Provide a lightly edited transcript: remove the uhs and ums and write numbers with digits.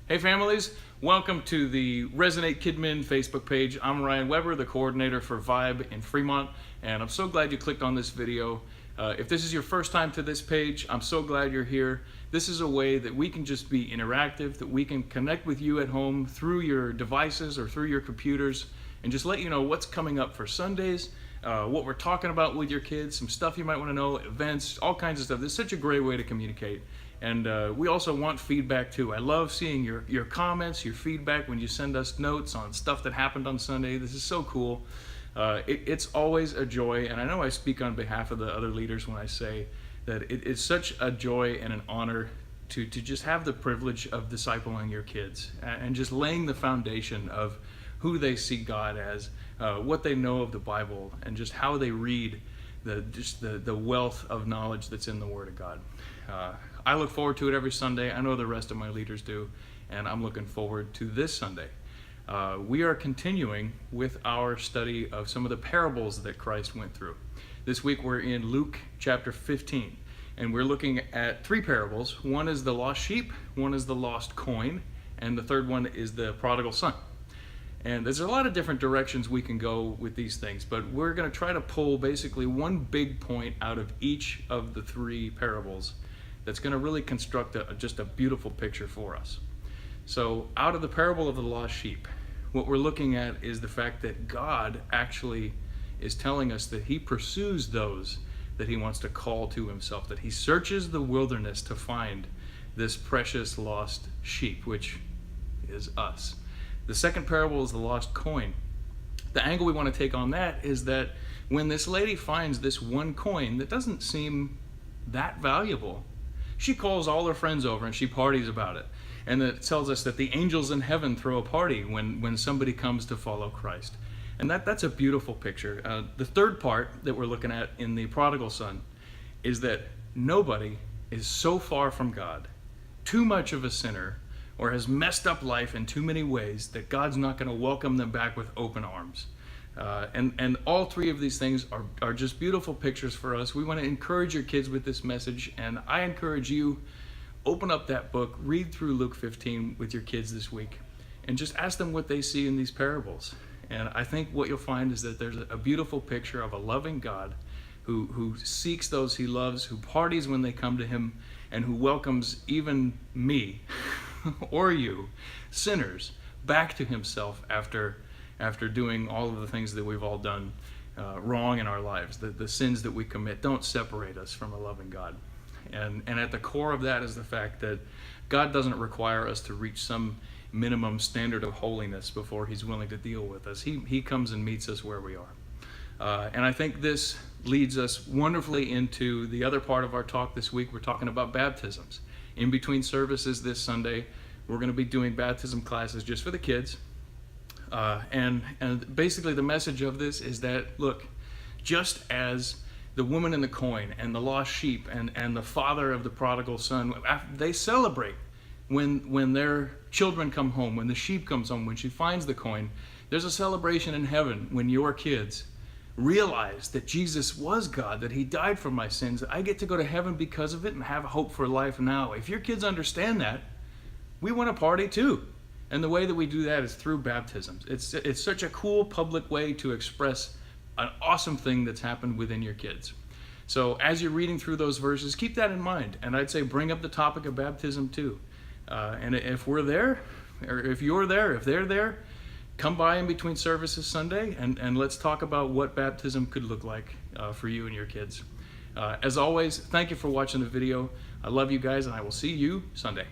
Hey families, welcome to the Resonate Kidmin Facebook page. I'm Ryan Weber, the coordinator for Vibe in Fremont, and I'm so glad you clicked on this video. If this is your first time to this page, I'm so glad you're here. This is a way that we can just be interactive, that we can connect with you at home through your devices or through your computers, and just let you know what's coming up for Sundays, what we're talking about with your kids, some stuff you might want to know, events, all kinds of stuff. This is such a great way to communicate. And we also want feedback too. I love seeing your comments, your feedback when you send us notes on stuff that happened on Sunday. This is so cool. It's always a joy, and I know I speak on behalf of the other leaders when I say that it's such a joy and an honor to just have the privilege of discipling your kids and just laying the foundation of who they see God as, what they know of the Bible, and just how they read the wealth of knowledge that's in the Word of God. I look forward to it every Sunday. I know the rest of my leaders do, and I'm looking forward to this Sunday. We are continuing with our study of some of the parables that Christ went through. This week we're in Luke chapter 15, and we're looking at three parables. One is the lost sheep, one is the lost coin, and the third one is the prodigal son. And there's a lot of different directions we can go with these things, but we're going to try to pull basically one big point out of each of the three parables that's going to really construct just a beautiful picture for us. So out of the parable of the lost sheep, what we're looking at is the fact that God actually is telling us that he pursues those that he wants to call to himself, that he searches the wilderness to find this precious lost sheep, which is us. The second parable is the lost coin. The angle we want to take on that is that when this lady finds this one coin that doesn't seem that valuable, she calls all her friends over and she parties about it. And it tells us that the angels in heaven throw a party when somebody comes to follow Christ. And that's a beautiful picture. The third part that we're looking at in the prodigal son is that nobody is so far from God, too much of a sinner, or has messed up life in too many ways that God's not going to welcome them back with open arms. And all three of these things are just beautiful pictures for us. We want to encourage your kids with this message, and I encourage you, open up that book, read through Luke 15 with your kids this week, and just ask them what they see in these parables. And I think what you'll find is that there's a beautiful picture of a loving God who seeks those he loves, who parties when they come to him, and who welcomes even me or you, sinners, back to himself after doing all of the things that we've all done wrong in our lives. The sins that we commit don't separate us from a loving God. And at the core of that is the fact that God doesn't require us to reach some minimum standard of holiness before he's willing to deal with us. He comes and meets us where we are. And I think this leads us wonderfully into the other part of our talk this week. We're talking about baptisms. In between services this Sunday, we're going to be doing baptism classes just for the kids. And basically the message of this is that, look, just as the woman in the coin and the lost sheep and the father of the prodigal son, they celebrate when their children come home, when the sheep comes home, when she finds the coin. There's a celebration in heaven when your kids realize that Jesus was God, that he died for my sins. I get to go to heaven because of it and have hope for life now. If your kids understand that, we want to party too. And the way that we do that is through baptisms. It's such a cool public way to express an awesome thing that's happened within your kids. So as you're reading through those verses, keep that in mind. And I'd say bring up the topic of baptism too. And if we're there, or if you're there, if they're there, come by in between services Sunday and let's talk about what baptism could look like for you and your kids. As always, thank you for watching the video. I love you guys, and I will see you Sunday.